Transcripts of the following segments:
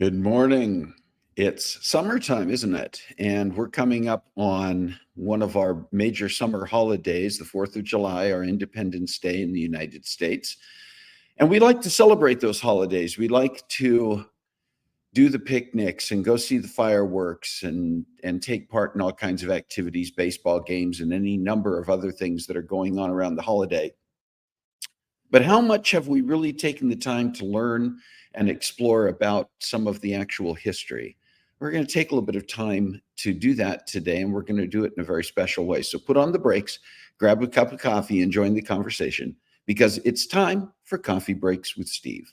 Good morning. It's summertime, isn't it? And we're coming up on one of our major summer holidays, the 4th of July, our Independence Day in the United States. And we like to celebrate those holidays. We like to do the picnics and go see the fireworks and take part in all kinds of activities, baseball games, and any number of other things that are going on around the holiday. But how much have we really taken the time to learn and explore about some of the actual history? We're going to take a little bit of time to do that today, and we're going to do it in a very special way. So put on the brakes, grab a cup of coffee, and join the conversation because it's time for Coffee Breaks with Steve.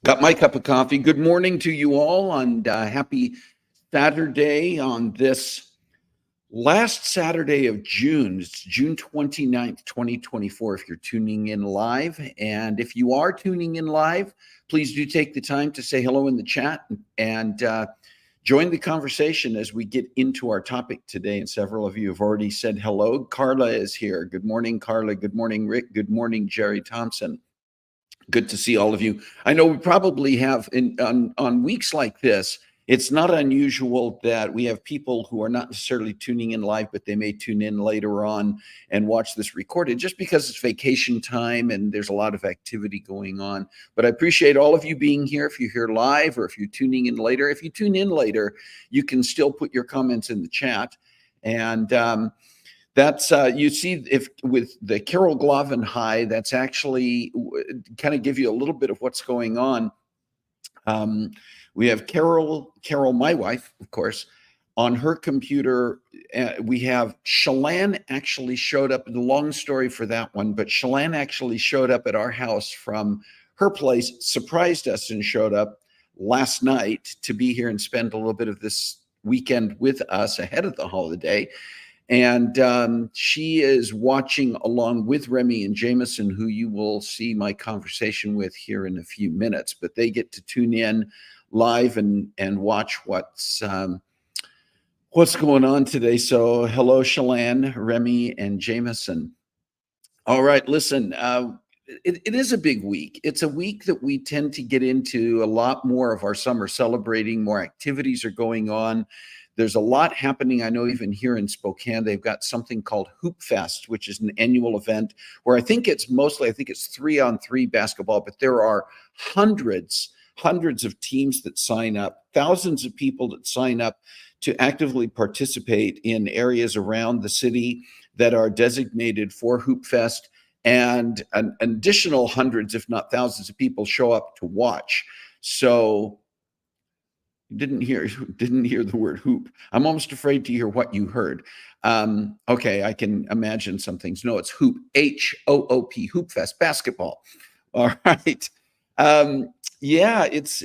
Got my cup of coffee. Good morning to you all, and happy Saturday on this last Saturday of June. It's June 29th, 2024, if you're tuning in live. And if you are tuning in live, please do take the time to say hello in the chat and join the conversation as we get into our topic today. And several of you have already said hello. Carla is here. Good morning, Carla. Good morning, Rick. Good morning, Jerry Thompson. Good to see all of you. I know we probably have on weeks like this, it's not unusual that we have people who are not necessarily tuning in live, but they may tune in later on and watch this recorded just because it's vacation time and there's a lot of activity going on. But I appreciate all of you being here. If you're here live or if you're tuning in later, if you tune in later, you can still put your comments in the chat. And that's you see, if with the Carol Glavin high, that's actually kind of give you a little bit of what's going on. We have Carol, my wife, of course, on her computer. We have Shalane actually showed up. The long story for that one, but Shalane actually showed up at our house from her place, surprised us, and showed up last night to be here and spend a little bit of this weekend with us ahead of the holiday. And she is watching along with Remy and Jameson, who you will see my conversation with here in a few minutes. But they get to tune in live and watch what's going on today. So hello, Shalane, Remy, and Jameson. All right, listen, it is a big week. It's a week that we tend to get into a lot more of our summer celebrating. More activities are going on. There's a lot happening. I know even here in Spokane, they've got something called Hoop Fest, which is an annual event where I think it's 3-on-3 basketball, but there are hundreds of teams that sign up, thousands of people that sign up to actively participate in areas around the city that are designated for Hoop Fest. And an additional hundreds, if not thousands of people show up to watch. So didn't hear the word hoop. I'm almost afraid to hear what you heard. Okay, I can imagine some things. No, it's hoop, H-O-O-P, Hoop Fest, basketball. All right. Yeah, it's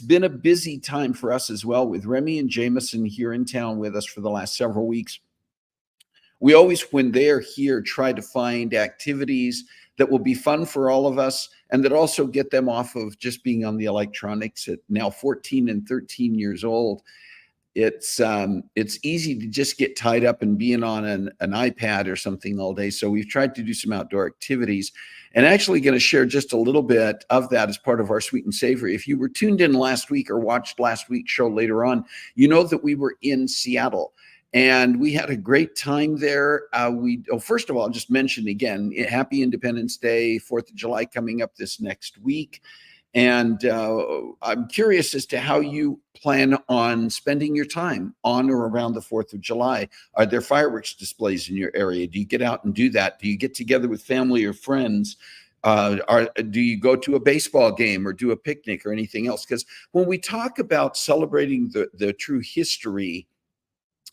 been a busy time for us as well, with Remy and Jameson here in town with us for the last several weeks. We always, when they're here, try to find activities that will be fun for all of us and that also get them off of just being on the electronics at now 14 and 13 years old. It's easy to just get tied up in being on an iPad or something all day. So we've tried to do some outdoor activities, and actually going to share just a little bit of that as part of our Sweet and Savory. If you were tuned in last week or watched last week's show later on, you know that we were in Seattle. And we had a great time there. First of all, I'll just mention again, happy Independence Day, 4th of July coming up this next week. And I'm curious as to how you plan on spending your time on or around the 4th of July. Are there fireworks displays in your area? Do you get out and do that? Do you get together with family or friends? Do you go to a baseball game or do a picnic or anything else? Because when we talk about celebrating the true history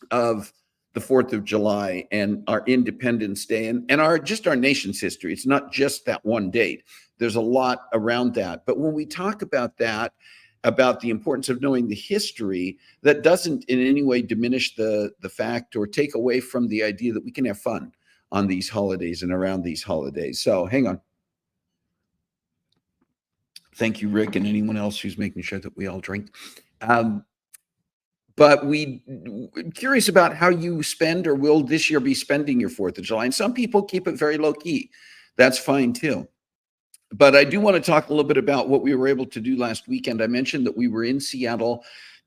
of the 4th of July and our Independence Day and our nation's history, it's not just that one date. There's a lot around that. But when we talk about that, about the importance of knowing the history that doesn't in any way diminish the fact or take away from the idea that we can have fun on these holidays and around these holidays. So hang on. Thank you, Rick, and anyone else who's making sure that we all drink. But curious about how you spend or will this year be spending your 4th of July. And some people keep it very low key. That's fine too. But I do want to talk a little bit about what we were able to do last weekend. I mentioned that we were in Seattle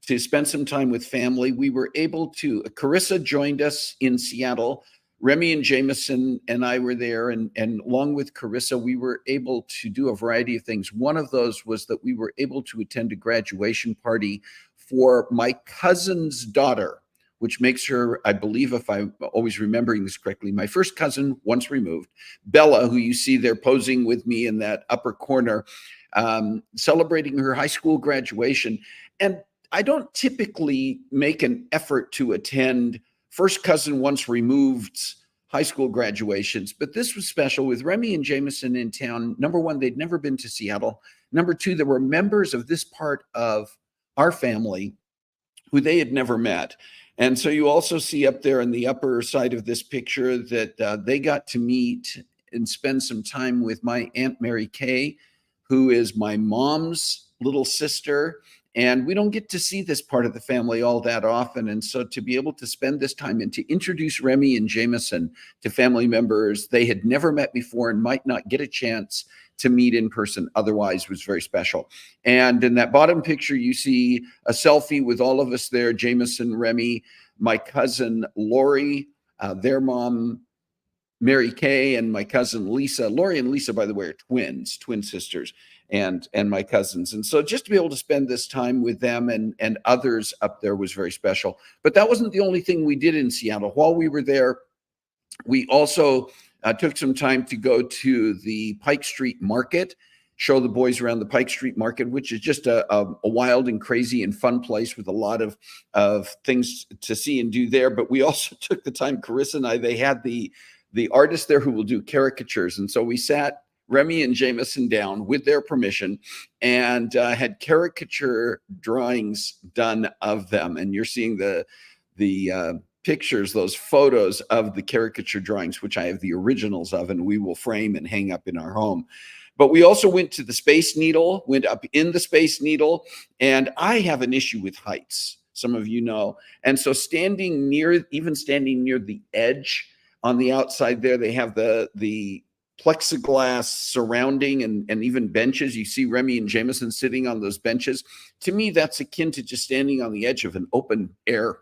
to spend some time with family. We were able to, Carissa joined us in Seattle. Remy and Jameson and I were there, and along with Carissa, we were able to do a variety of things. One of those was that we were able to attend a graduation party for my cousin's daughter, which makes her, I believe, if I'm always remembering this correctly, my first cousin once removed, Bella, who you see there posing with me in that upper corner, celebrating her high school graduation. And I don't typically make an effort to attend first cousin once removed's high school graduations, but this was special with Remy and Jameson in town. Number one, they'd never been to Seattle. Number two, there were members of this part of our family who they had never met. And so you also see up there in the upper side of this picture that they got to meet and spend some time with my Aunt Mary Kay, who is my mom's little sister. And we don't get to see this part of the family all that often. And so to be able to spend this time and to introduce Remy and Jameson to family members they had never met before and might not get a chance to meet in person otherwise was very special. And in that bottom picture, you see a selfie with all of us there, Jameson, Remy, my cousin Lori, their mom, Mary Kay, and my cousin Lisa. Lori and Lisa, by the way, are twin sisters, and my cousins. And so just to be able to spend this time with them and others up there was very special. But that wasn't the only thing we did in Seattle. While we were there, we also took some time to go to the Pike Street Market, show the boys around the Pike Street Market, which is just a wild and crazy and fun place with a lot of things to see and do there. But we also took the time, Carissa and I, they had the artist there who will do caricatures. And so we sat Remy and Jameson down with their permission and had caricature drawings done of them. And you're seeing the pictures, those photos of the caricature drawings, which I have the originals of, and we will frame and hang up in our home. But we also went to the Space Needle, went up in the Space Needle, and I have an issue with heights, some of you know. And so standing near the edge on the outside there, they have the plexiglass surrounding and even benches. You see Remy and Jameson sitting on those benches. To me, that's akin to just standing on the edge of an open air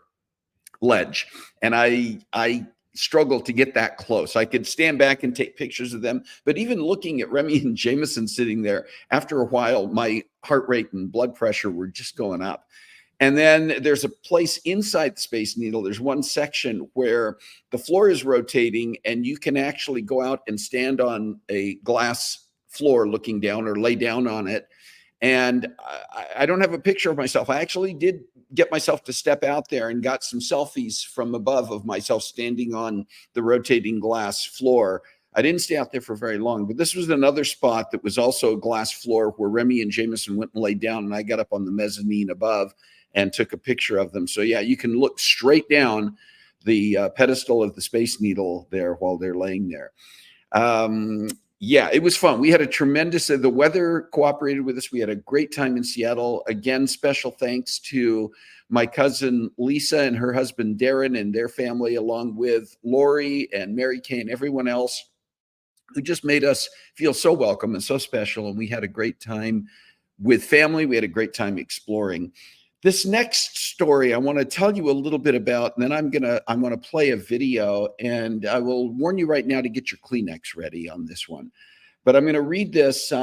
ledge. And I struggle to get that close. I could stand back and take pictures of them, but even looking at Remy and Jameson sitting there, after a while, my heart rate and blood pressure were just going up. And then there's a place inside the Space Needle. There's one section where the floor is rotating and you can actually go out and stand on a glass floor looking down or lay down on it. And I don't have a picture of myself. I actually did get myself to step out there and got some selfies from above of myself standing on the rotating glass floor. I didn't stay out there for very long, but this was another spot that was also a glass floor where Remy and Jameson went and laid down, and I got up on the mezzanine above and took a picture of them. So yeah, you can look straight down the pedestal of the Space Needle there while they're laying there. Yeah, it was fun. We had a tremendous, the weather cooperated with us. We had a great time in Seattle. Again, special thanks to my cousin Lisa and her husband Darren and their family, along with Lori and Mary Kay and everyone else who just made us feel so welcome and so special. And we had a great time with family. We had a great time exploring. This next story I want to tell you a little bit about, and then I'm going to play a video, and I will warn you right now to get your Kleenex ready on this one. But I'm going to read this.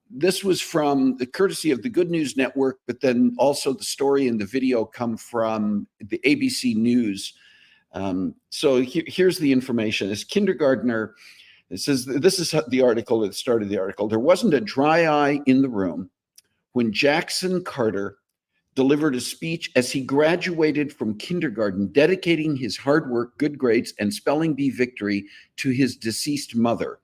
This was from the courtesy of the Good News Network, but then also the story and the video come from the ABC News. So here's the information. As kindergartner, this is the article at the start of the article. There wasn't a dry eye in the room when Jackson Carter delivered a speech as he graduated from kindergarten, dedicating his hard work, good grades, and spelling bee victory to his deceased mother.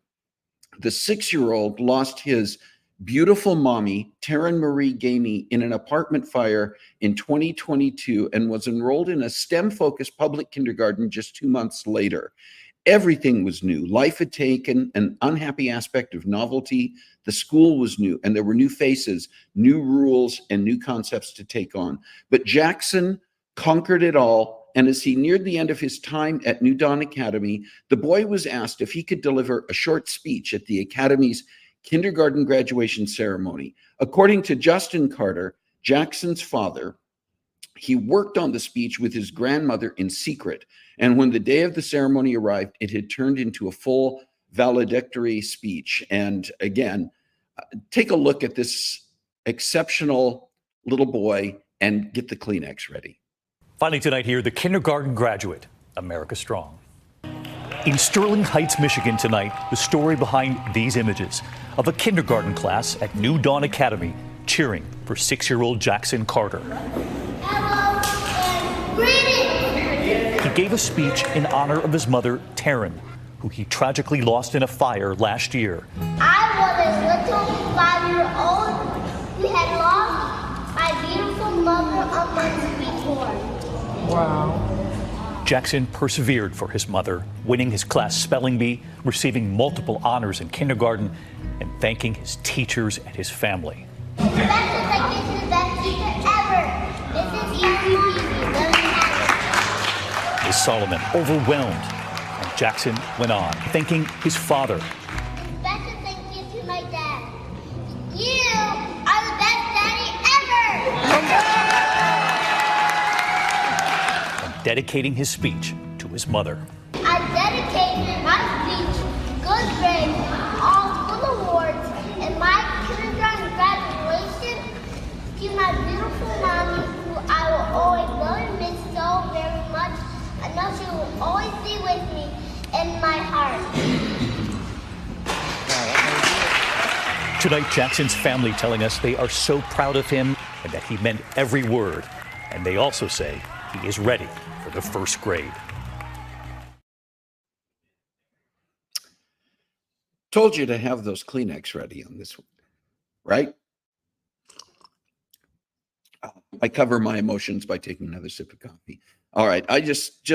The 6-year-old lost his beautiful mommy, Taryn Marie Gainey, in an apartment fire in 2022 and was enrolled in a STEM-focused public kindergarten just 2 months later. Everything was new. Life had taken an unhappy aspect of novelty. The school was new, and there were new faces, new rules, and new concepts to take on. But Jackson conquered it all, and as he neared the end of his time at New Dawn Academy, the boy was asked if he could deliver a short speech at the Academy's kindergarten graduation ceremony. According to Justin Carter, Jackson's father, he worked on the speech with his grandmother in secret. And when the day of the ceremony arrived, it had turned into a full valedictory speech. And again, take a look at this exceptional little boy and get the Kleenex ready. Finally tonight here, the kindergarten graduate, America Strong. In Sterling Heights, Michigan tonight, the story behind these images of a kindergarten class at New Dawn Academy cheering for 6-year-old Jackson Carter. Hello and greetings. He gave a speech in honor of his mother, Taryn, who he tragically lost in a fire last year. I was a little 5-year-old who had lost my beautiful mother a month before. Wow. Jackson persevered for his mother, winning his class spelling bee, receiving multiple honors in kindergarten, and thanking his teachers and his family. Special thank you to the best teacher ever. This is easy. Let me have it. Miss Solomon overwhelmed, and Jackson went on, thanking his father. Special thank you to my dad. You are the best daddy ever. Dedicating his speech to his mother. I dedicated my speech, good grades, all school awards, and my kindergarten graduation to my beautiful mommy, who I will always love and miss so very much. I know she will always be with me in my heart. Tonight, Jackson's family telling us they are so proud of him and that he meant every word. And they also say he is ready for the first grade. Told you to have those Kleenex ready on this one, right? I cover my emotions by taking another sip of coffee. All right, I just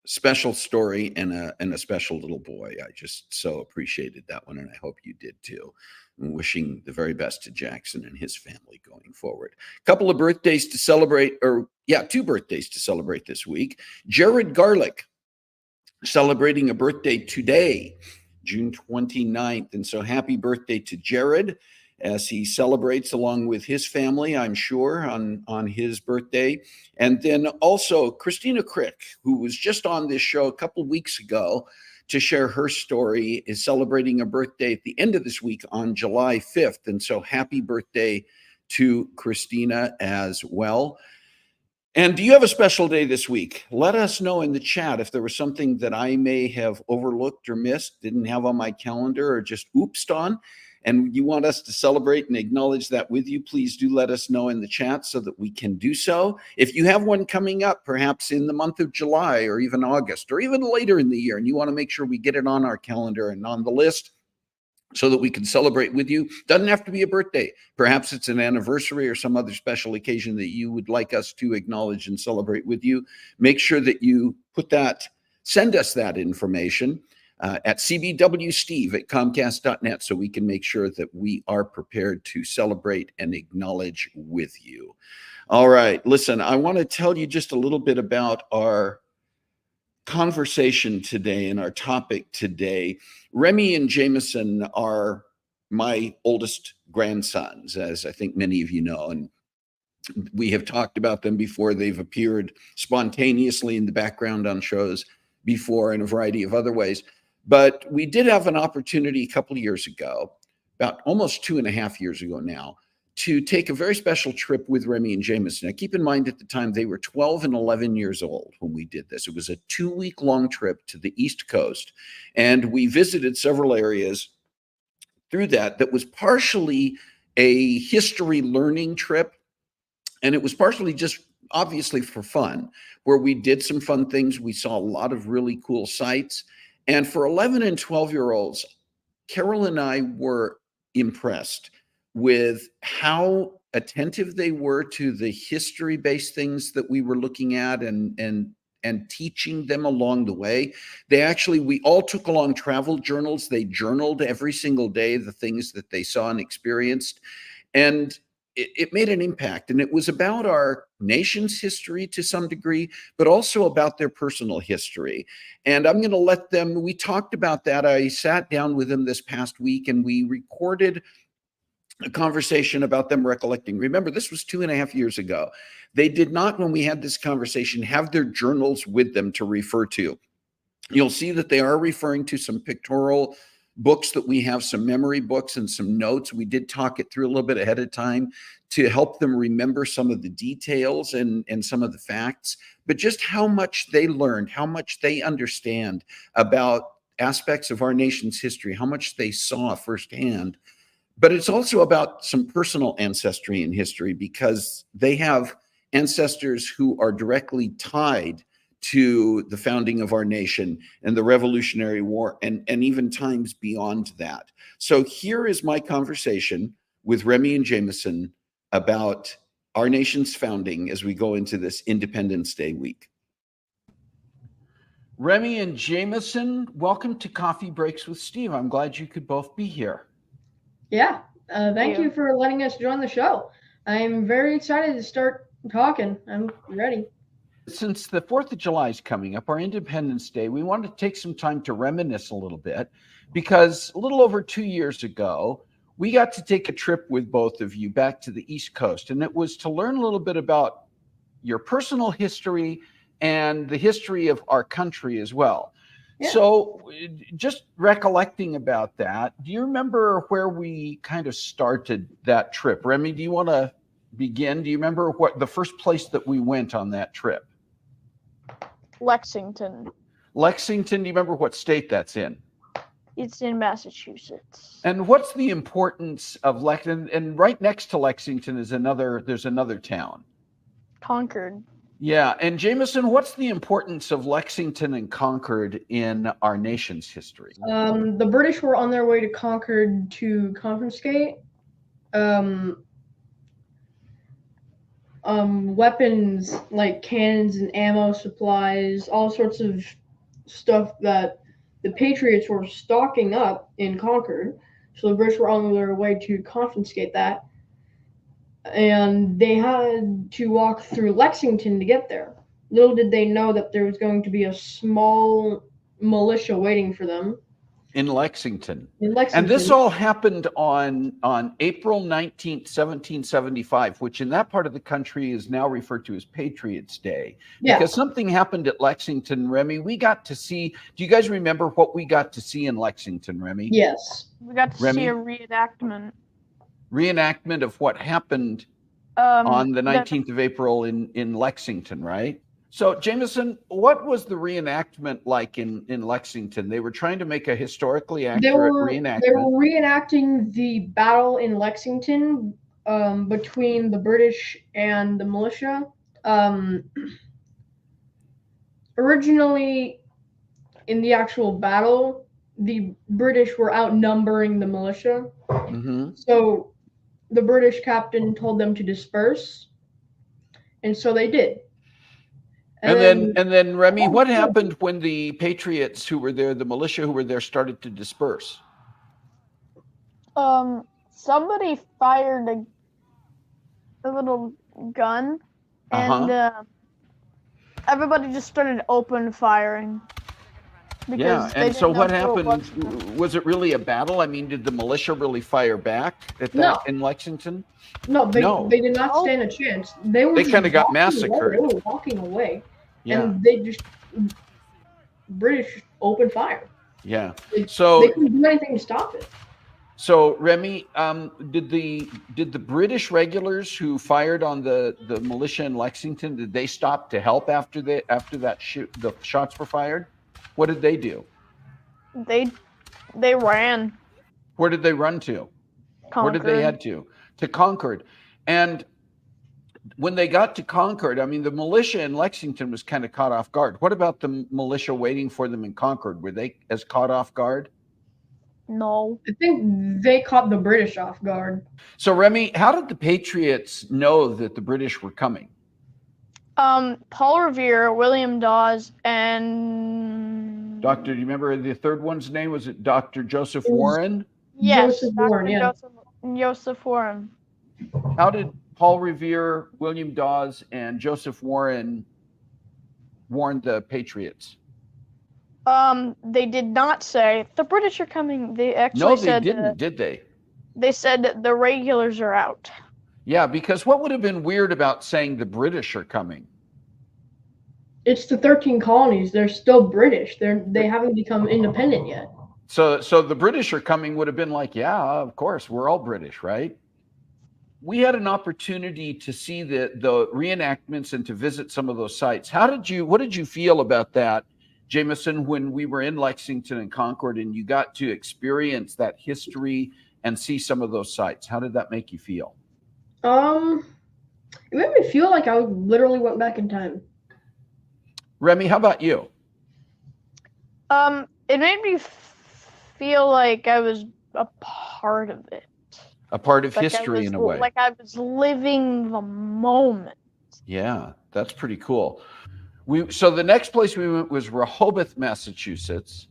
special story and a special little boy. I just so appreciated that one, and I hope you did too. I'm wishing the very best to Jackson and his family going forward. A couple of birthdays to celebrate, two birthdays to celebrate this week. Jared Garlick celebrating a birthday today, June 29th. And so happy birthday to Jared as he celebrates along with his family, I'm sure, on his birthday. And then also Christina Crick, who was just on this show a couple of weeks ago to share her story, is celebrating a birthday at the end of this week on July 5th. And so happy birthday to Christina as well. And do you have a special day this week? Let us know in the chat if there was something that I may have overlooked or missed, didn't have on my calendar, or just oopsed on, and you want us to celebrate and acknowledge that with you. Please do let us know in the chat so that we can do so. If you have one coming up, perhaps in the month of July or even August or even later in the year, and you want to make sure we get it on our calendar and on the list so that we can celebrate with you. Doesn't have to be a birthday. Perhaps it's an anniversary or some other special occasion that you would like us to acknowledge and celebrate with you. Make sure that you send us that information at cbwsteve@comcast.net so we can make sure that we are prepared to celebrate and acknowledge with you. All right, listen, I want to tell you just a little bit about our conversation today and our topic today. Remy and Jameson are my oldest grandsons, as I think many of you know, and we have talked about them before. They've appeared spontaneously in the background on shows before in a variety of other ways. But we did have an opportunity a couple of years ago, about almost 2.5 years ago now, to take a very special trip with Remy and Jameson. Now, keep in mind at the time they were 12 and 11 years old when we did this. It was a 2-week-long trip to the East Coast, and we visited several areas through that was partially a history learning trip, and it was partially just obviously for fun, where we did some fun things. We saw a lot of really cool sights. And for 11 and 12-year-olds, Carol and I were impressed with how attentive they were to the history-based things that we were looking at and teaching them along the way. We all took along travel journals. They journaled every single day the things that they saw and experienced. And it made an impact. And it was about our nation's history to some degree, but also about their personal history. And I'm going to let them, we talked about that. I sat down with them this past week and we recorded a conversation about them recollecting. Remember, this was 2.5 years ago. They did not, when we had this conversation, have their journals with them to refer to. You'll see that they are referring to some pictorial books that we have, some memory books and some notes. We did talk it through a little bit ahead of time to help them remember some of the details and some of the facts, but just how much they learned, how much they understand about aspects of our nation's history, how much they saw firsthand. But it's also about some personal ancestry and history, because they have ancestors who are directly tied to the founding of our nation and the Revolutionary War, and even times beyond that. So here is my conversation with Remy and Jameson about our nation's founding as we go into this Independence Day week. Remy and Jameson, welcome to Coffee Breaks with Steve. I'm glad you could both be here. Yeah, thank you for letting us join the show. I'm very excited to start talking. I'm ready. Since the 4th of July is coming up, our Independence Day, we wanted to take some time to reminisce a little bit, because a little over 2 years ago, we got to take a trip with both of you back to the East Coast, and it was to learn a little bit about your personal history and the history of our country as well. Yeah. So just recollecting about that, do you remember where we kind of started that trip? Remy, do you want to begin? Do you remember what the first place that we went on that trip? Lexington. Lexington, do you remember what state that's in? It's in Massachusetts. And what's the importance of Lexington? And right next to Lexington is there's another town. Concord. Yeah. And Jameson, what's the importance of Lexington and Concord in our nation's history? The British were on their way to Concord to confiscate weapons like cannons and ammo supplies, all sorts of stuff that the Patriots were stocking up in Concord. So the British were on their way to confiscate that. And they had to walk through Lexington to get there. Little did they know that there was going to be a small militia waiting for them. In Lexington. In Lexington. And this all happened on April 19th, 1775, which in that part of the country is now referred to as Patriots' Day. Yeah. Because something happened at Lexington, Remy. We got to see, do you guys remember what we got to see in Lexington, Remy? Yes. We got to see a reenactment. Reenactment of what happened on the 19th of April in Lexington, right? So, Jameson, what was the reenactment like in Lexington? They were trying to make a historically accurate reenactment. They were reenacting the battle in Lexington between the British and the militia. Originally, in the actual battle, the British were outnumbering the militia. Mm-hmm. So the British captain told them to disperse, and so they did. And then Remy, what happened when the Patriots who were there, the militia who were there, started to disperse? Somebody fired a little gun, and everybody just started open firing. Yeah, and so what happened? Was it really a battle? I mean, did the militia really fire back at that in Lexington? No, they did not stand a chance. They kind of got massacred. They were walking away, and British opened fire. Yeah, so they couldn't do anything to stop it. So Remy, did the British regulars who fired on the militia in Lexington, did they stop to help after the shots were fired? What did they do? They ran. Where did they run to? Concord. Where did they head to? To Concord. And when they got to Concord, I mean, the militia in Lexington was kind of caught off guard. What about the militia waiting for them in Concord? Were they as caught off guard? No. I think they caught the British off guard. So Remy, how did the Patriots know that the British were coming? Paul Revere, William Dawes, and Do you remember the third one's name? Was it Dr. Joseph Warren? yes, Joseph Dr. Warren, yeah. Joseph Warren. How did Paul Revere, William Dawes, and Joseph Warren warn the Patriots? They did not say the British are coming. They actually No, they said didn't, did they? they said the regulars are out. Yeah, because what would have been weird about saying the British are coming? It's the 13 colonies. They're still British. They haven't become independent yet. So the British are coming would have been like, yeah, of course, we're all British, right? We had an opportunity to see the reenactments and to visit some of those sites. What did you feel about that, Jameson, when we were in Lexington and Concord and you got to experience that history and see some of those sites? How did that make you feel? It made me feel like I literally went back in time. Remy, how about you? It made me feel like I was a part of it. A part of Like history in a way. Like I was living the moment. Yeah, that's pretty cool. So the next place we went was Rehoboth, Massachusetts.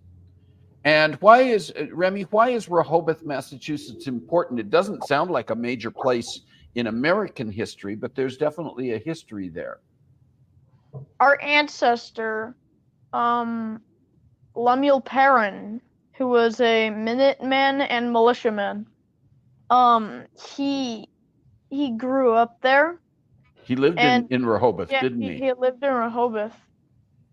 And Remy, why is Rehoboth, Massachusetts important? It doesn't sound like a major place in American history, but there's definitely a history there. Our ancestor, Lemuel Perrin, who was a Minuteman and militiaman, he grew up there. He lived in Rehoboth, didn't he? He lived in Rehoboth.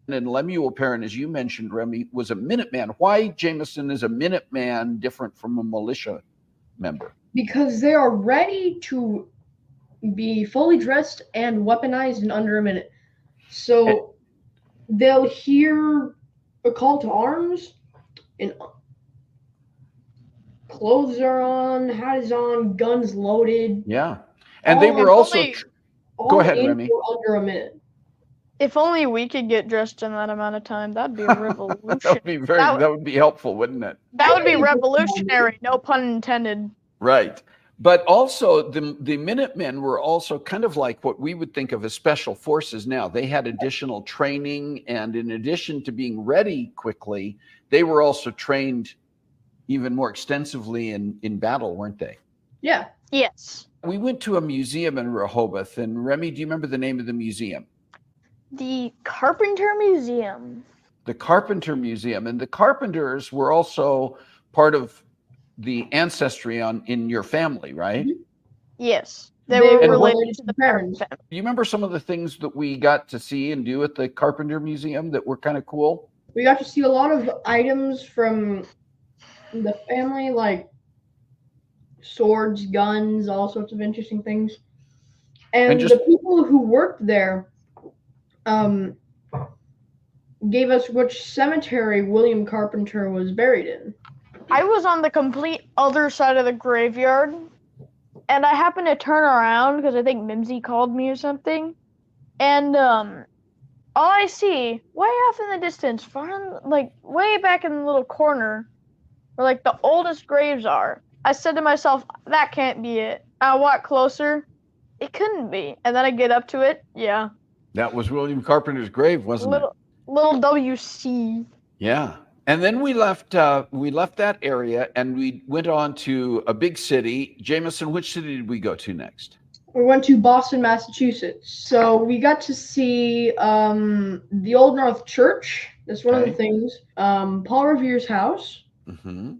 And Lemuel Perrin, as you mentioned, Remy, was a Minuteman. Why, Jameson, is a Minuteman different from a militia member? Because they are ready to be fully dressed and weaponized in under a minute. So they'll hear a call to arms, and clothes are on, hat is on, guns loaded. Yeah. And they were also... Go ahead, in Remy. for under a minute. If only we could get dressed in that amount of time, that'd be a revolution. that would be helpful, wouldn't it? That would be revolutionary, no pun intended. Right. But also the Minutemen were also kind of like what we would think of as special forces now. They had additional training, and in addition to being ready quickly, they were also trained even more extensively in battle, weren't they? Yeah. Yes. We went to a museum in Rehoboth, and Remy, do you remember the name of the museum? The Carpenter Museum. The Carpenter Museum. And the Carpenters were also part of the ancestry in your family, right? Yes. They were were related to the parents. family. Do you remember some of the things that we got to see and do at the Carpenter Museum that were kind of cool? We got to see a lot of items from the family, like swords, guns, all sorts of interesting things. And the people who worked there gave us which cemetery William Carpenter was buried in. I was on the complete other side of the graveyard, and I happened to turn around because I think Mimsy called me or something. And all I see, way off in the distance, way back in the little corner, where like the oldest graves are, I said to myself, that can't be it. I walk closer, it couldn't be. And then I get up to it, yeah. That was William Carpenter's grave, wasn't it? Little WC. Yeah. And then we left that area and we went on to a big city. Jameson, which city did we go to next? We went to Boston, Massachusetts. So we got to see the Old North Church. That's one of the things. Paul Revere's house. Mm-hmm.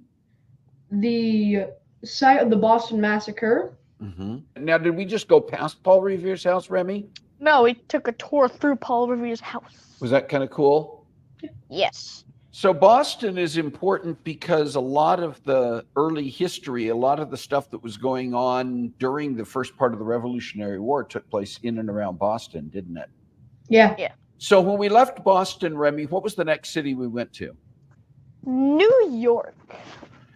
The site of the Boston Massacre. Mm-hmm. Now, did we just go past Paul Revere's house, Remy? No, we took a tour through Paul Revere's house. Was that kind of cool? Yes. So Boston is important because a lot of the early history, a lot of the stuff that was going on during the first part of the Revolutionary War took place in and around Boston, didn't it? Yeah. Yeah. So when we left Boston, Remy, what was the next city we went to? New York.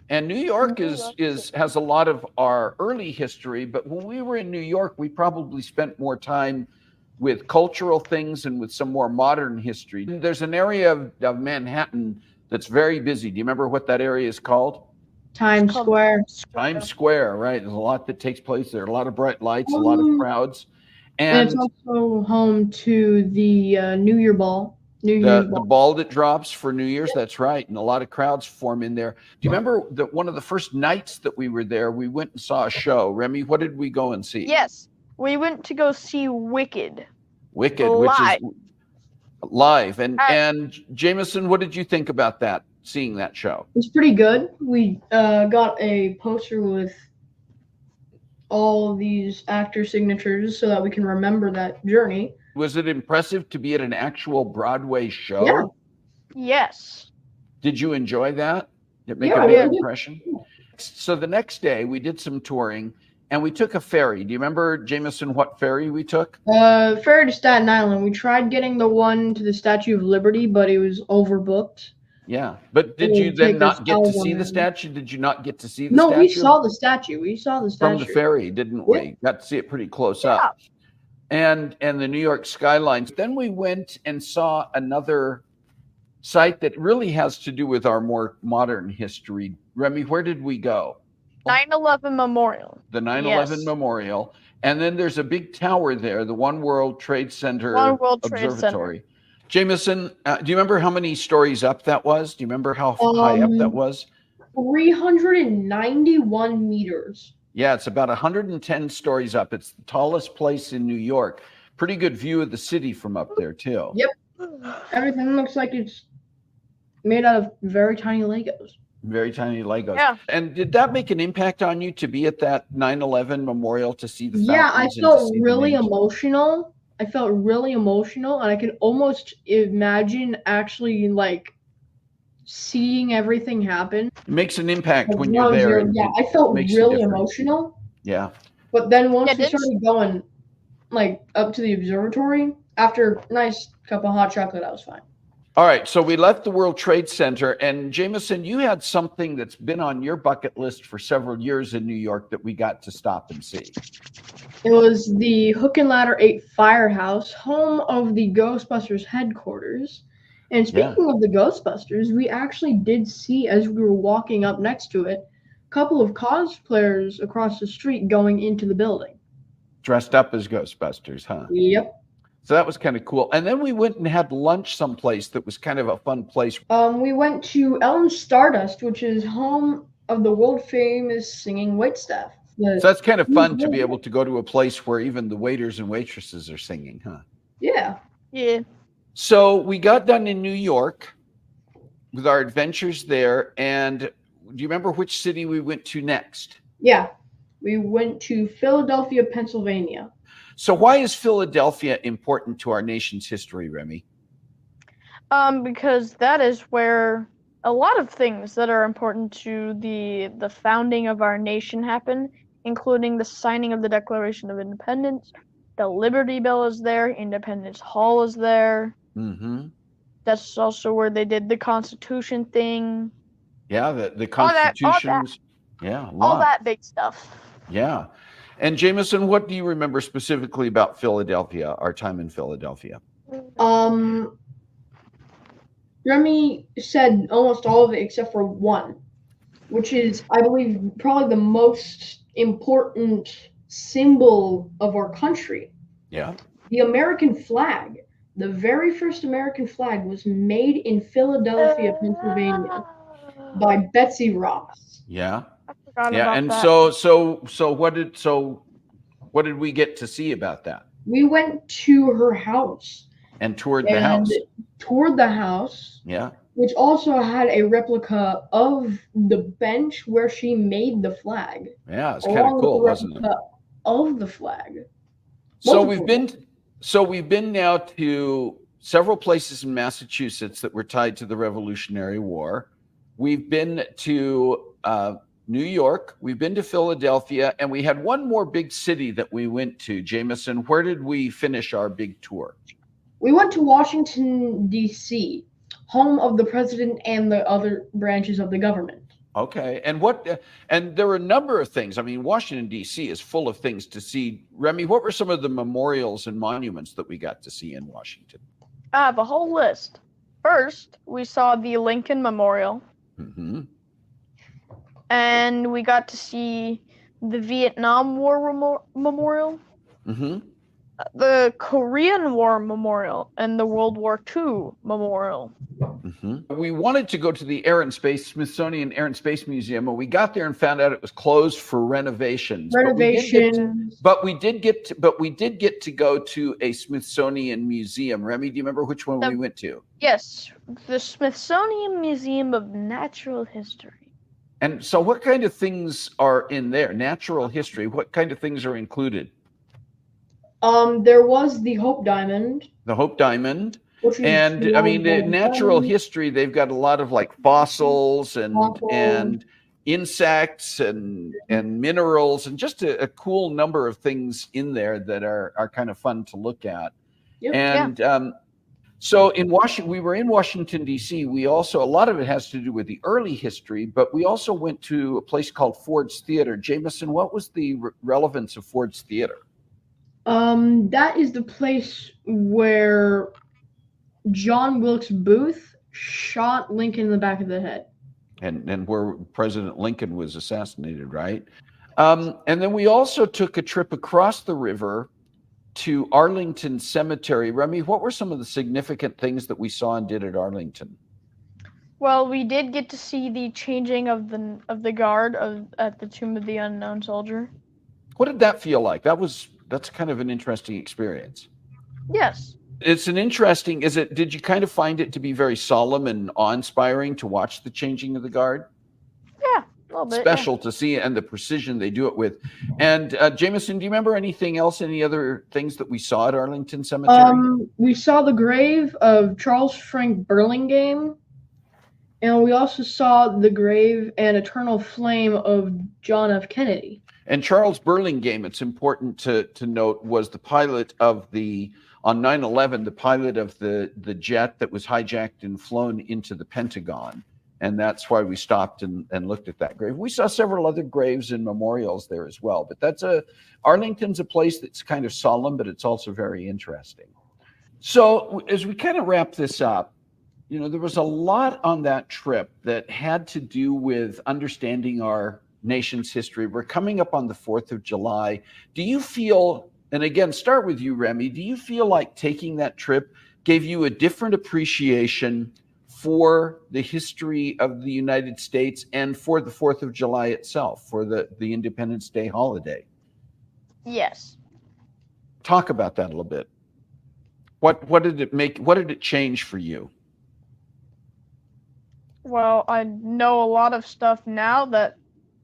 And New York has a lot of our early history, but when we were in New York, we probably spent more time with cultural things and with some more modern history. There's an area of Manhattan that's very busy. Do you remember what that area is called? Times called Square. Times Square, right? There's a lot that takes place there. A lot of bright lights, a lot of crowds, And it's and also home to the New Year Ball. New Year's the Ball. ball that drops for New Year's. That's right, and a lot of crowds form in there. Do you remember that one of the first nights that we were there? We went and saw a show. Remy, what did we go and see? Yes, we went to go see Wicked. Wicked, which is live. And At- and Jameson, what did you think about that? Seeing that show? It's pretty good. We got a poster with all these actor signatures so that we can remember that journey. Was it impressive to be at an actual Broadway show? Yeah. Yes. Did you enjoy that? Did it make Yeah, a big I did. impression? So the next day we did some touring and we took a ferry. Do you remember, Jameson, what ferry we took? Ferry to Staten Island. We tried getting the one to the Statue of Liberty, but it was overbooked. Yeah. But did It you would then take not us get to hours. see the statue? Did you not get to see the No, statue? we saw the statue. We saw the statue. From the ferry, didn't we? Got to see it pretty close up. And the New York skylines. Then we went and saw another site that really has to do with our more modern history. Remy, where did we go? 9/11 Memorial. The 9/11 Yes. Memorial. And then there's a big tower there, the One World Trade Center One World Trade Observatory. Jameson, do you remember how many stories up that was? Do you remember how high up that was? 391 meters. Yeah, it's about 110 stories up. It's the tallest place in New York. Pretty good view of the city from up there, too. Yep. Everything looks like it's made out of very tiny Legos. Very tiny Legos. Yeah. And did that make an impact on you to be at that 9/11 memorial to see the Yeah, I fountains and to felt see the really names? emotional. I felt really emotional, and I can almost imagine actually like seeing everything happen. It makes an impact when As you're long as there. yeah, I felt makes a really difference. emotional. Yeah. But then once Yeah, we started going like up to the observatory, after a nice cup of hot chocolate, I was fine. All right. So we left the World Trade Center. And Jameson, you had something that's been on your bucket list for several years in New York that we got to stop and see. It was the Hook and Ladder 8 Firehouse, home of the Ghostbusters headquarters. And speaking of the Ghostbusters, we actually did see, as we were walking up next to it, a couple of cosplayers across the street going into the building. Dressed up as Ghostbusters, huh? Yep. So that was kind of cool. And then we went and had lunch someplace that was kind of a fun place. We went to Elm Stardust, which is home of the world famous singing waitstaff. So that's kind of fun to be able to go to a place where even the waiters and waitresses are singing, huh? Yeah. Yeah. So we got done in New York with our adventures there. And do you remember which city we went to next? Yeah. We went to Philadelphia, Pennsylvania. So why is Philadelphia important to our nation's history, Remy? Because that is where a lot of things that are important to the founding of our nation happen, including the signing of the Declaration of Independence. The Liberty Bell is there. Independence Hall is there. Mm-hmm. That's also where they did the Constitution thing. Yeah, the All that- constitutions. Yeah, a lot. All that big stuff. Yeah. And Jameson, what do you remember specifically about Philadelphia, our time in Philadelphia? Remy said almost all of it except for one, which is, I believe, probably the most important symbol of our country. Yeah. The American flag. The very first American flag was made in Philadelphia, Pennsylvania by Betsy Ross. Yeah. Forgot Yeah. about And that. so what did we get to see about that? We went to her house And toured the house. toured the house, Yeah. which also had a replica of the bench where she made the flag. Yeah. It's kind of along with cool, the wasn't it? replica of the flag. So Multiple. we've been now to several places in Massachusetts that were tied to the Revolutionary War. We've been to New York, we've been to Philadelphia, and we had one more big city that we went to. Jameson, where did we finish our big tour? We went to Washington, D.C., home of the president and the other branches of the government. Okay, and there were a number of things. I mean, Washington, D.C. is full of things to see. Remy, what were some of the memorials and monuments that we got to see in Washington? I have a whole list. First, we saw the Lincoln Memorial. Mm-hmm. and we got to see the Vietnam War Memorial, Mm-hmm. the Korean War Memorial, and the World War II Memorial. Mm-hmm. We wanted to go to the Smithsonian Air and Space Museum, and we got there and found out it was closed for renovations. But we did get to go to a Smithsonian museum. Remy, do you remember which one we went to? Yes, the Smithsonian Museum of Natural History. And so what kind of things are in there? Natural history. What kind of things are included? There was the Hope Diamond. The Hope Diamond. And I mean, natural history, they've got a lot of like fossils and insects and minerals and just a cool number of things in there that are kind of fun to look at. Yep. And so in Washington, we were in Washington, D.C. We also, a lot of it has to do with the early history, but we also went to a place called Ford's Theater. Jameson, what was the relevance of Ford's Theater? That is the place where John Wilkes Booth shot Lincoln in the back of the head. And where President Lincoln was assassinated, right? And then we also took a trip across the river to Arlington Cemetery. Remy, what were some of the significant things that we saw and did at Arlington? Well, we did get to see the changing of the guard at the Tomb of the Unknown Soldier. What did that feel like? That's kind of an interesting experience. Yes. It's an interesting, did you kind of find it to be very solemn and awe-inspiring to watch the changing of the guard? Yeah, a little bit. Special to see and the precision they do it with. And Jameson, do you remember anything else, any other things that we saw at Arlington Cemetery? We saw the grave of Charles Frank Burlingame, and we also saw the grave and eternal flame of John F. Kennedy. And Charles Burlingame, it's important to note, was the pilot of on 9/11, the pilot of the jet that was hijacked and flown into the Pentagon. And that's why we stopped and looked at that grave. We saw several other graves and memorials there as well. But Arlington's a place that's kind of solemn, but it's also very interesting. So as we kind of wrap this up, there was a lot on that trip that had to do with understanding our nation's history. We're coming up on the 4th of July. Do you feel, and again, start with you, Remy, do you feel like taking that trip gave you a different appreciation for the history of the United States and for the 4th of July itself, for the Independence Day holiday? Yes. Talk about that a little bit. What did it change for you? Well, I know a lot of stuff now that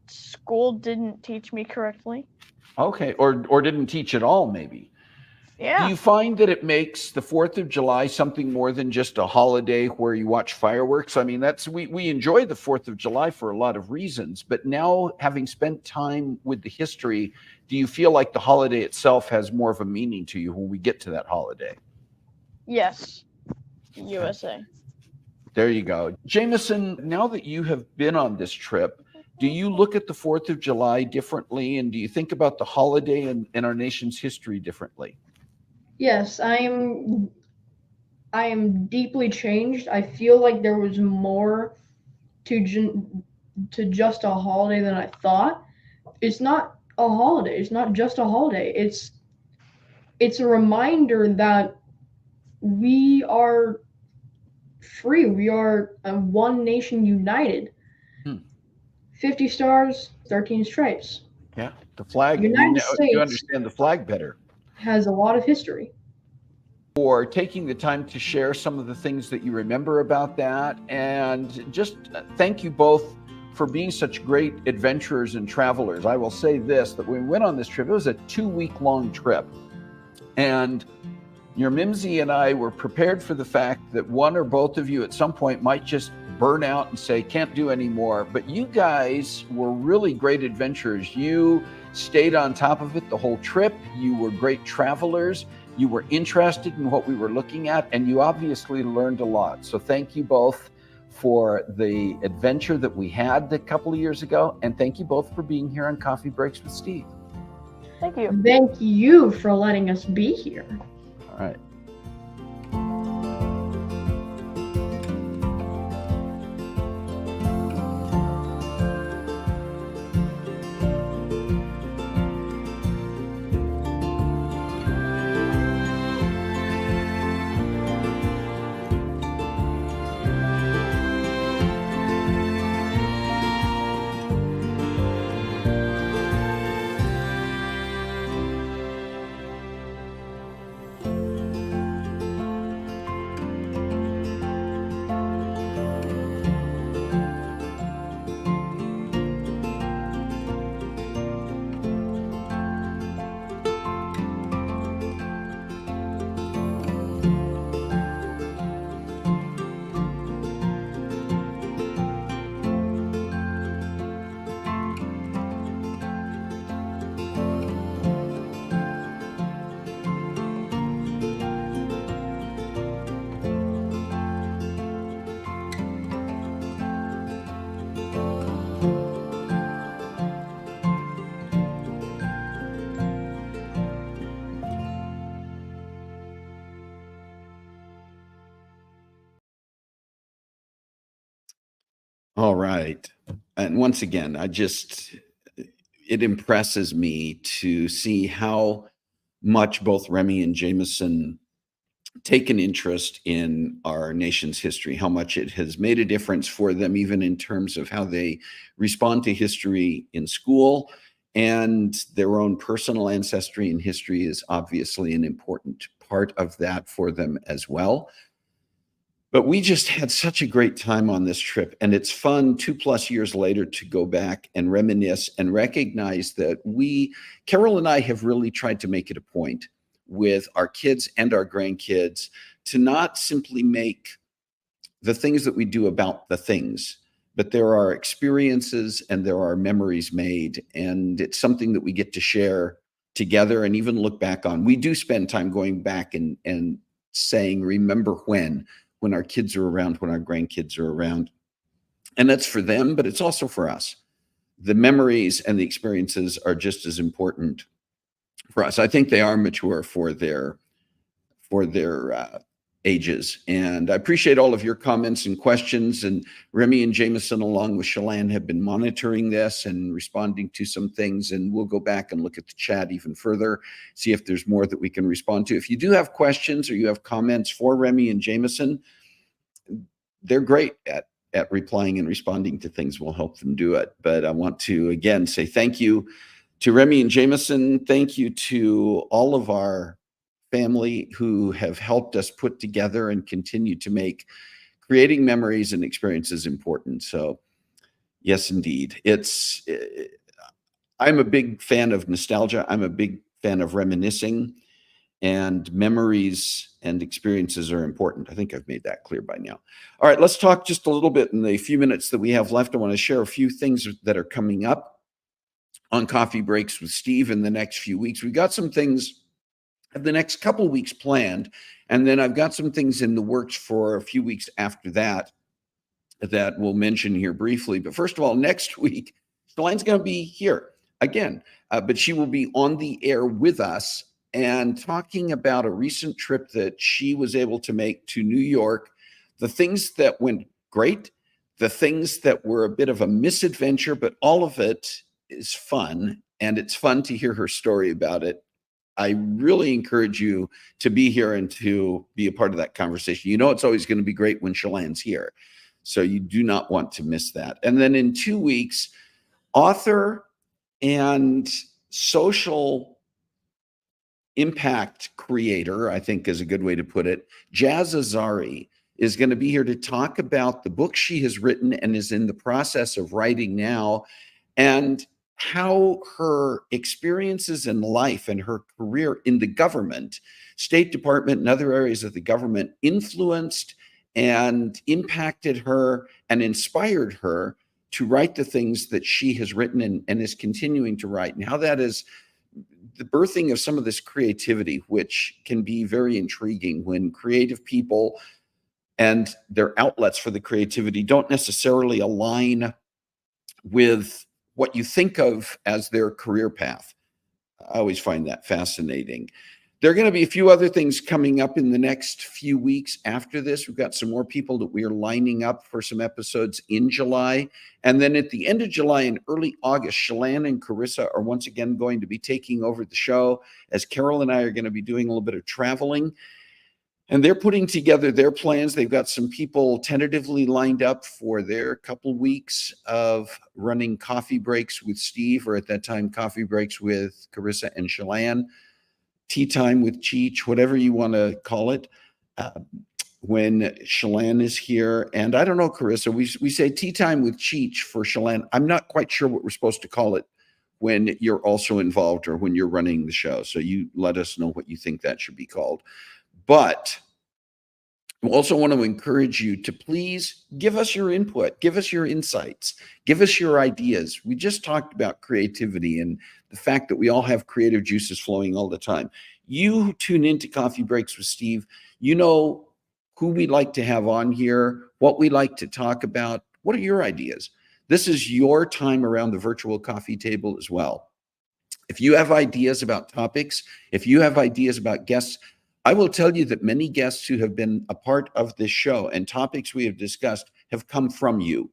school didn't teach me correctly. Okay, or didn't teach at all, maybe. Yeah. Do you find that it makes the 4th of July something more than just a holiday where you watch fireworks? I mean, we enjoy the 4th of July for a lot of reasons, but now having spent time with the history, do you feel like the holiday itself has more of a meaning to you when we get to that holiday? Yes. USA. There you go. Jameson, now that you have been on this trip, do you look at the 4th of July differently? And do you think about the holiday and our nation's history differently? Yes, I am deeply changed. I feel like there was more to just a holiday than I thought. It's not a holiday. It's not just a holiday. It's a reminder that we are free. We are one nation united. 50 stars, 13 stripes. Yeah, the flag. United States you understand the flag better. Has a lot of history. For taking the time to share some of the things that you remember about that. And just thank you both for being such great adventurers and travelers. I will say this, that when we went on this trip, it was a 2-week-long trip. And your Mimsy and I were prepared for the fact that one or both of you at some point might just burn out and say, can't do anymore. But you guys were really great adventurers. You stayed on top of it the whole trip. You were great travelers. You were interested in what we were looking at, and you obviously learned a lot. So thank you both for the adventure that we had a couple of years ago. And thank you both for being here on Coffee Breaks with Steve. Thank you. Thank you for letting us be here. All right. All right. And once again, it impresses me to see how much both Remy and Jameson take an interest in our nation's history, how much it has made a difference for them, even in terms of how they respond to history in school. And their own personal ancestry and history is obviously an important part of that for them as well. But we just had such a great time on this trip. And it's fun 2+ years later to go back and reminisce and recognize that Carol and I have really tried to make it a point with our kids and our grandkids to not simply make the things that we do about the things, but there are experiences and there are memories made. And it's something that we get to share together and even look back on. We do spend time going back and saying, remember when our kids are around, when our grandkids are around. And that's for them, but it's also for us. The memories and the experiences are just as important for us. I think they are mature for their ages. And I appreciate all of your comments and questions. And Remy and Jameson, along with Shalane, have been monitoring this and responding to some things. And we'll go back and look at the chat even further, see if there's more that we can respond to. If you do have questions or you have comments for Remy and Jameson, they're great at replying and responding to things. We'll help them do it. But I want to, again, say thank you to Remy and Jameson. Thank you to all of our family who have helped us put together and continue to make creating memories and experiences important. So yes, indeed. I'm a big fan of nostalgia. I'm a big fan of reminiscing, and memories and experiences are important. I think I've made that clear by now. All right, let's talk just a little bit in the few minutes that we have left. I want to share a few things that are coming up on Coffee Breaks with Steve in the next few weeks. We've got some things the next couple weeks planned, and then I've got some things in the works for a few weeks after that we'll mention here briefly. But first of all, next week, Stalane's going to be here again, but she will be on the air with us and talking about a recent trip that she was able to make to New York, the things that went great, the things that were a bit of a misadventure, but all of it is fun, and it's fun to hear her story about it. I really encourage you to be here and to be a part of that conversation. You know, it's always going to be great when Shalane's here. So you do not want to miss that. And then in 2 weeks, author and social impact creator, I think is a good way to put it, Jazz Azari is going to be here to talk about the book she has written and is in the process of writing now, and how her experiences in life and her career in the government, State Department and other areas of the government, influenced and impacted her and inspired her to write the things that she has written and is continuing to write, and how that is the birthing of some of this creativity, which can be very intriguing when creative people and their outlets for the creativity don't necessarily align with what you think of as their career path. I always find that fascinating. There are going to be a few other things coming up in the next few weeks after this. We've got some more people that we are lining up for some episodes in July. And then at the end of July and early August, Shalane and Carissa are once again going to be taking over the show, as Carol and I are going to be doing a little bit of traveling. And they're putting together their plans. They've got some people tentatively lined up for their couple weeks of running Coffee Breaks with Steve, or at that time, Coffee Breaks with Carissa and Shalane, Tea Time with Cheech, whatever you want to call it, when Shalane is here. And I don't know, Carissa, we say Tea Time with Cheech for Shalane. I'm not quite sure what we're supposed to call it when you're also involved or when you're running the show. So you let us know what you think that should be called. But I also want to encourage you to please give us your input, give us your insights, give us your ideas. We just talked about creativity and the fact that we all have creative juices flowing all the time. You who tune into Coffee Breaks with Steve, you know who we like to have on here, what we like to talk about. What are your ideas? This is your time around the virtual coffee table as well. If you have ideas about topics, if you have ideas about guests, I will tell you that many guests who have been a part of this show and topics we have discussed have come from you.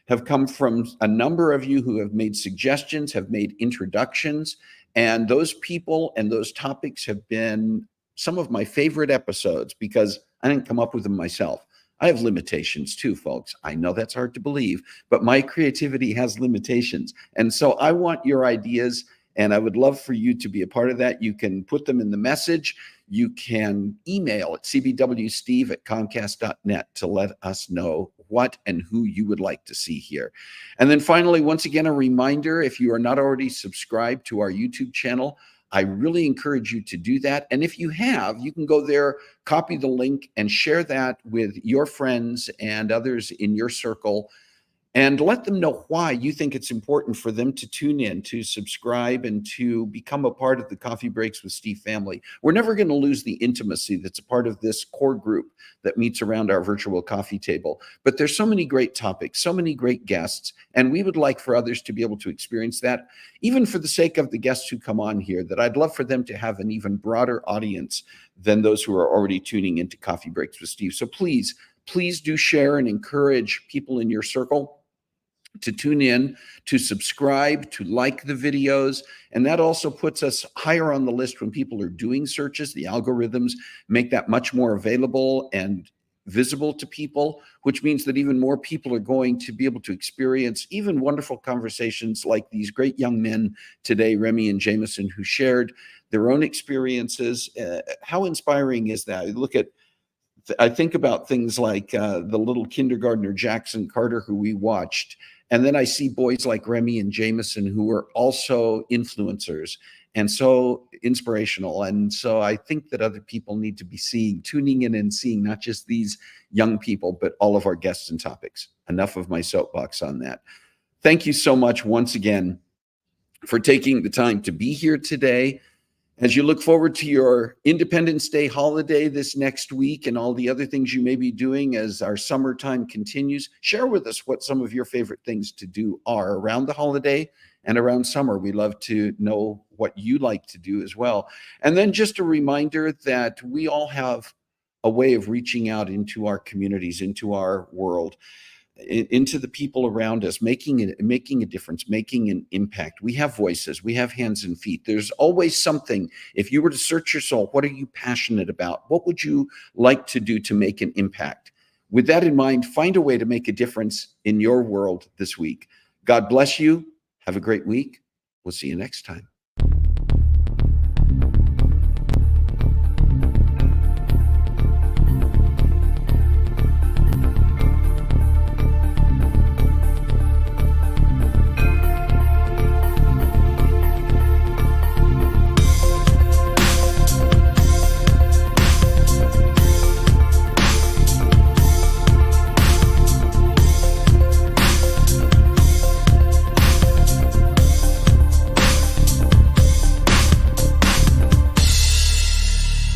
have come from a number of you who have made suggestions, have made introductions, and those people and those topics have been some of my favorite episodes because I didn't come up with them myself. I have limitations too, folks. I know that's hard to believe, but my creativity has limitations. And so I want your ideas, and I would love for you to be a part of that. You can put them in the message. You can email at cbwsteve@comcast.net to let us know what and who you would like to see here. And then finally, once again, a reminder, if you are not already subscribed to our YouTube channel, I really encourage you to do that. And if you have, you can go there, copy the link, and share that with your friends and others in your circle, and let them know why you think it's important for them to tune in, to subscribe, and to become a part of the Coffee Breaks with Steve family. We're never going to lose the intimacy that's a part of this core group that meets around our virtual coffee table. But there's so many great topics, so many great guests, and we would like for others to be able to experience that, even for the sake of the guests who come on here, that I'd love for them to have an even broader audience than those who are already tuning into Coffee Breaks with Steve. So please do share and encourage people in your circle to tune in, to subscribe, to like the videos. And that also puts us higher on the list when people are doing searches. The algorithms make that much more available and visible to people, which means that even more people are going to be able to experience even wonderful conversations like these great young men today, Remy and Jameson, who shared their own experiences. How inspiring is that? I think about things like the little kindergartner Jackson Carter, who we watched. And then I see boys like Remy and Jameson, who are also influencers and so inspirational. And so I think that other people need to be tuning in and seeing not just these young people, but all of our guests and topics. Enough of my soapbox on that. Thank you so much once again for taking the time to be here today. As you look forward to your Independence Day holiday this next week and all the other things you may be doing as our summertime continues, share with us what some of your favorite things to do are around the holiday and around summer. We love to know what you like to do as well. And then just a reminder that we all have a way of reaching out into our communities, into our world, into the people around us, making a difference, making an impact. We have voices, we have hands and feet. There's always something. If you were to search your soul, what are you passionate about? What would you like to do to make an impact? With that in mind, find a way to make a difference in your world this week. God bless you. Have a great week. We'll see you next time.